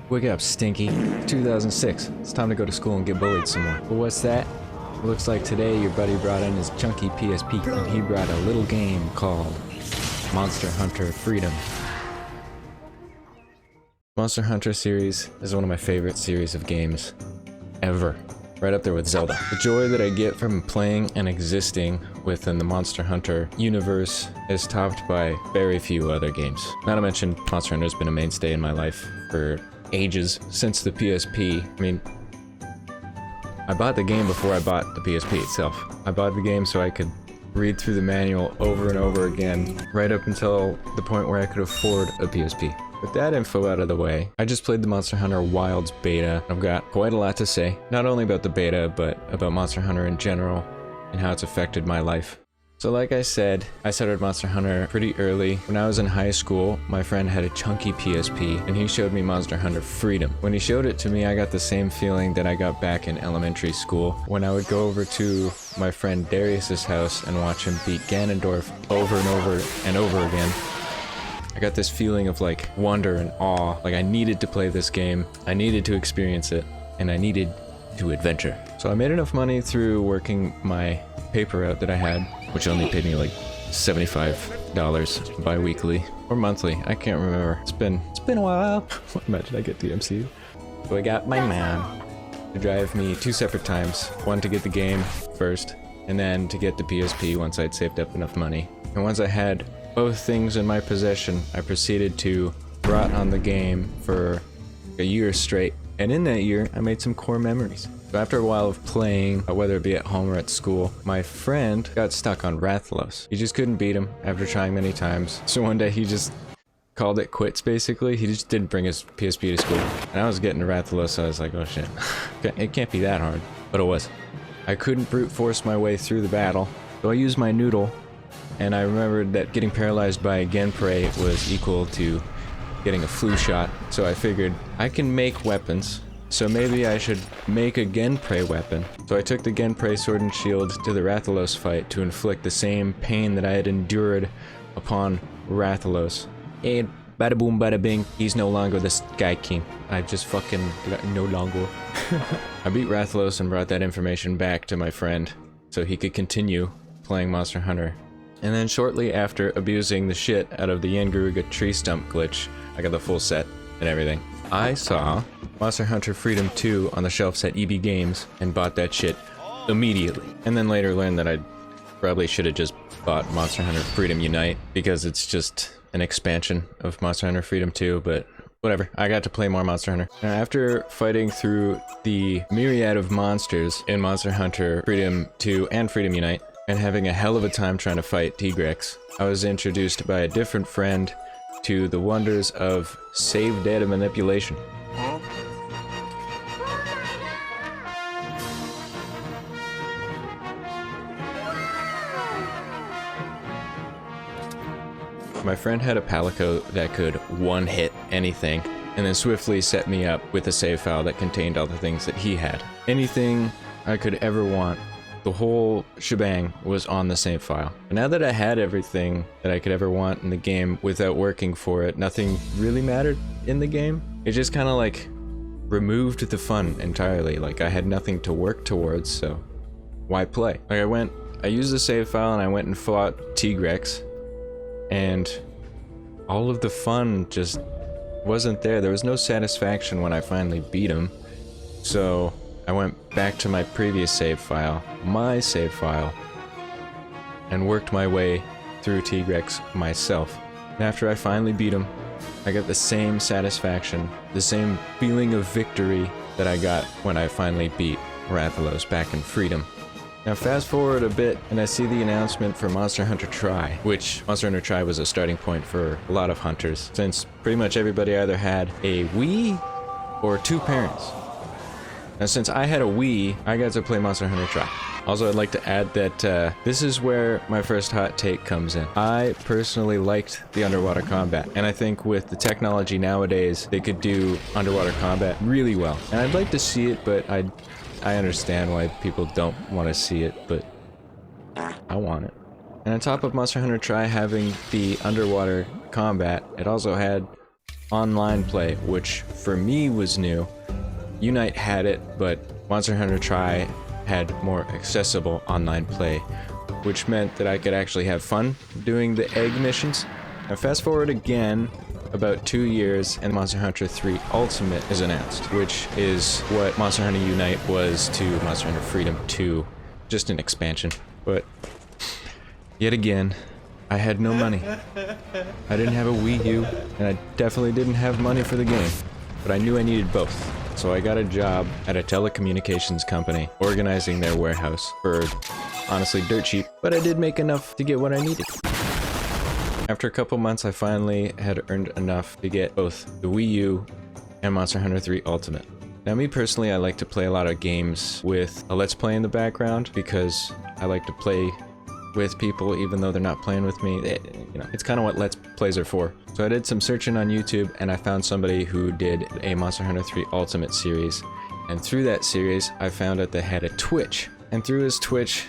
Wake up, Stinky. 2006. It's time to go to school and get bullied some more. But what's that? It looks like today your buddy brought in his chunky PSP and he brought a little game called Monster Hunter Freedom. Monster Hunter series is one of my favorite series of games ever. Right up there with Zelda. The joy that I get from playing and existing within the Monster Hunter universe is topped by very few other games. Not to mention, Monster Hunter has been a mainstay in my life for ages, since the PSP. I mean, I bought the game before I bought the PSP itself. I bought the game so I could read through the manual over and over again, right up until the point where I could afford a PSP. With that info out of the way, I just played the Monster Hunter Wilds beta. I've got quite a lot to say, not only about the beta, but about Monster Hunter in general and how it's affected my life. So like I said, I started Monster Hunter pretty early. When I was in high school, my friend had a chunky PSP and he showed me Monster Hunter Freedom. When he showed it to me, I got the same feeling that I got back in elementary school when I would go over to my friend Darius's house and watch him beat Ganondorf over and over and over again. I got this feeling of like wonder and awe, like I needed to play this game, I needed to experience it, and I needed to adventure. So I made enough money through working my paper out that I had, which only paid me like $75 bi-weekly or monthly, I can't remember. It's been a while. Imagine I get DMC'd. So I got my mom to drive me 2 separate times, one to get the game first, and then to get the PSP once I'd saved up enough money. And once I had both things in my possession, I proceeded to rot on the game for a year straight. And in that year, I made some core memories. So after a while of playing, whether it be at home or at school, my friend got stuck on Rathalos. He just couldn't beat him after trying many times. So one day he just called it quits basically. He just didn't bring his PSP to school. And I was getting to Rathalos, so I was like, oh shit. It can't be that hard. But it was. I couldn't brute force my way through the battle, so I used my noodle. And I remembered that getting paralyzed by a Genpei was equal to getting a flu shot, so I figured I can make weapons, so maybe I should make a Genpei weapon. So I took the Genpei sword and shield to the Rathalos fight to inflict the same pain that I had endured upon Rathalos. And bada boom bada bing, he's no longer the Sky King. I just fucking no longer. I beat Rathalos and brought that information back to my friend so he could continue playing Monster Hunter. And then shortly after abusing the shit out of the Yangaruga tree stump glitch, I got the full set and everything. I saw Monster Hunter Freedom 2 on the shelves at EB Games and bought that shit immediately. And then later learned that I probably should have just bought Monster Hunter Freedom Unite because it's just an expansion of Monster Hunter Freedom 2, but whatever, I got to play more Monster Hunter. Now, after fighting through the myriad of monsters in Monster Hunter Freedom 2 and Freedom Unite, and having a hell of a time trying to fight Tigrex, I was introduced by a different friend to the wonders of save data manipulation. My friend had a Palico that could one-hit anything, and then swiftly set me up with a save file that contained all the things that he had. Anything I could ever want, the whole shebang was on the save file. And now that I had everything that I could ever want in the game without working for it, nothing really mattered in the game. It just kind of like removed the fun entirely. Like I had nothing to work towards, so why play? Like I used the save file and I went and fought Tigrex, and all of the fun just wasn't there. There was no satisfaction when I finally beat him. So I went back to my previous save file, my save file, and worked my way through Tigrex myself. And after I finally beat him, I got the same satisfaction, the same feeling of victory that I got when I finally beat Rathalos back in Freedom. Now fast forward a bit and I see the announcement for Monster Hunter Tri, which Monster Hunter Tri was a starting point for a lot of hunters, since pretty much everybody either had a Wii or 2 parents. Now since I had a Wii, I got to play Monster Hunter Tri. Also, I'd like to add that this is where my first hot take comes in. I personally liked the underwater combat, and I think with the technology nowadays, they could do underwater combat really well. And I'd like to see it, but I understand why people don't want to see it, but I want it. And on top of Monster Hunter Tri having the underwater combat, it also had online play, which for me was new. Unite had it, but Monster Hunter Tri had more accessible online play, which meant that I could actually have fun doing the egg missions. Now fast forward again about 2 years and Monster Hunter 3 Ultimate is announced, which is what Monster Hunter Unite was to Monster Hunter Freedom 2, just an expansion. But yet again, I had no money. I didn't have a Wii U, and I definitely didn't have money for the game, but I knew I needed both. So I got a job at a telecommunications company, organizing their warehouse for honestly dirt cheap, but I did make enough to get what I needed. After a couple months, I finally had earned enough to get both the Wii U and Monster Hunter 3 Ultimate. Now me personally, I like to play a lot of games with a Let's Play in the background because I like to play with people even though they're not playing with me. It's kind of what Let's Plays are for. So I did some searching on YouTube and I found somebody who did a Monster Hunter 3 Ultimate series. And through that series, I found out they had a Twitch. And through his Twitch,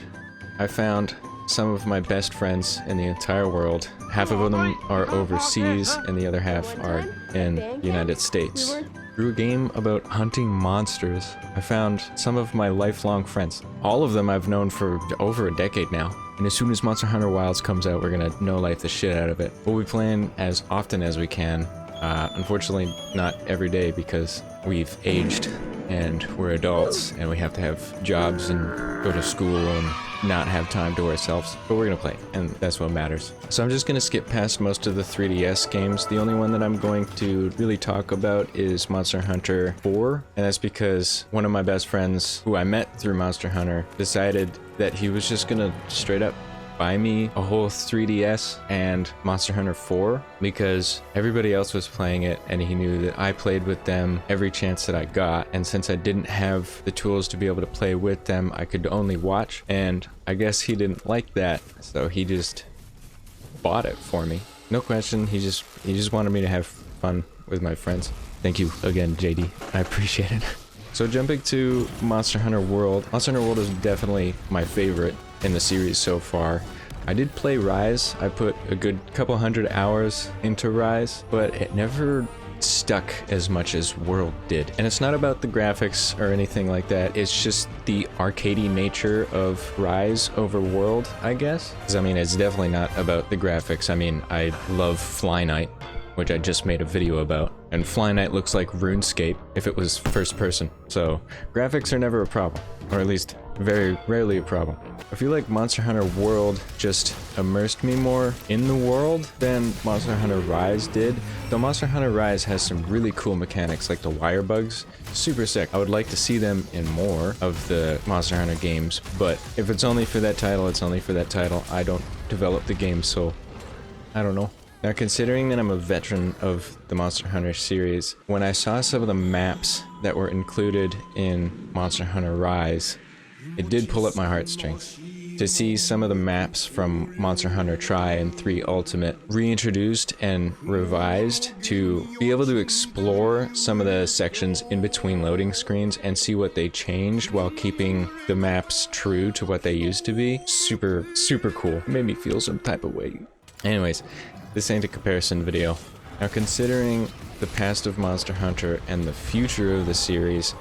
I found some of my best friends in the entire world. Half of them are overseas and the other half are in the United States. Through a game about hunting monsters, I found some of my lifelong friends. All of them I've known for over a decade now. And as soon as Monster Hunter Wilds comes out, we're gonna no-life the shit out of it. We'll be playing as often as we can. Unfortunately, not every day because we've aged and we're adults and we have to have jobs and go to school and not have time to ourselves. But we're gonna play, and that's what matters. So I'm just gonna skip past most of the 3DS games. The only one that I'm going to really talk about is Monster Hunter 4, and that's because one of my best friends, who I met through Monster Hunter, decided that he was just gonna straight up buy me a whole 3DS and Monster Hunter 4 because everybody else was playing it and he knew that I played with them every chance that I got, and since I didn't have the tools to be able to play with them, I could only watch, and I guess he didn't like that, so he just bought it for me. No question, he just wanted me to have fun with my friends. Thank you again, JD. I appreciate it. So jumping to Monster Hunter World. Monster Hunter World is definitely my favorite in the series so far. I did play Rise. I put a good couple hundred hours into Rise, but it never stuck as much as World did. And it's not about the graphics or anything like that. It's just the arcadey nature of Rise over World, I guess. Because I mean, it's definitely not about the graphics. I mean, I love Fly Knight, which I just made a video about. And Fly Knight looks like RuneScape if it was first person. So graphics are never a problem, or at least very rarely a problem. I feel like Monster Hunter World just immersed me more in the world than Monster Hunter Rise did. Though Monster Hunter Rise has some really cool mechanics like the wire bugs. Super sick. I would like to see them in more of the Monster Hunter games, but if it's only for that title, it's only for that title. I don't develop the game, so I don't know. Now, considering that I'm a veteran of the Monster Hunter series, when I saw some of the maps that were included in Monster Hunter Rise, it did pull up my heartstrings. To see some of the maps from Monster Hunter Tri and 3 Ultimate reintroduced and revised to be able to explore some of the sections in between loading screens and see what they changed while keeping the maps true to what they used to be. Super, super cool. It made me feel some type of way. Anyways, this ain't a comparison video. Now, considering the past of Monster Hunter and the future of the series,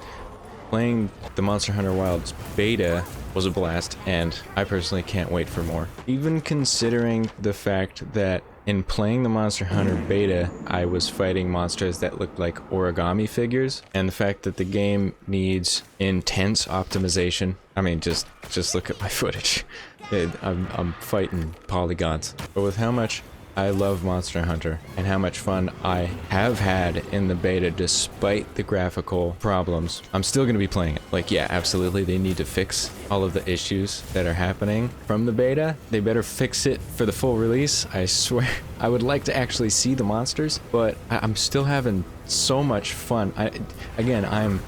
playing the Monster Hunter Wilds beta was a blast, and I personally can't wait for more. Even considering the fact that in playing the Monster Hunter beta, I was fighting monsters that looked like origami figures, and the fact that the game needs intense optimization. I mean, just look at my footage. I'm fighting polygons. But with how much I love Monster Hunter and how much fun I have had in the beta despite the graphical problems, I'm still going to be playing it. Like, yeah, absolutely, they need to fix all of the issues that are happening from the beta. They better fix it for the full release, I swear. I would like to actually see the monsters, but I'm still having so much fun. I'm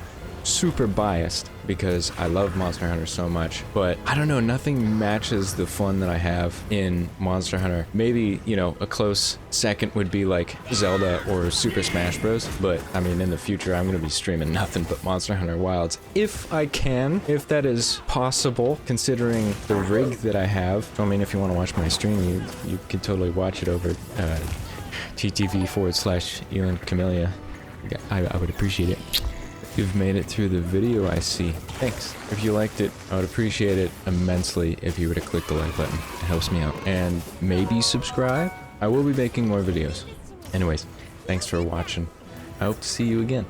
super biased because I love Monster Hunter so much, but I don't know, nothing matches the fun that I have in Monster Hunter. Maybe, you know, a close second would be like Zelda or Super Smash Bros, but I mean, in the future I'm gonna be streaming nothing but Monster Hunter Wilds if I can, if that is possible, considering the rig that I have. So, I mean, if you want to watch my stream, you can totally watch it over TTV/Elon Camellia. I would appreciate it. You've made it through the video, I see. Thanks. If you liked it, I would appreciate it immensely if you were to click the like button. It helps me out. And maybe subscribe? I will be making more videos. Anyways, thanks for watching. I hope to see you again.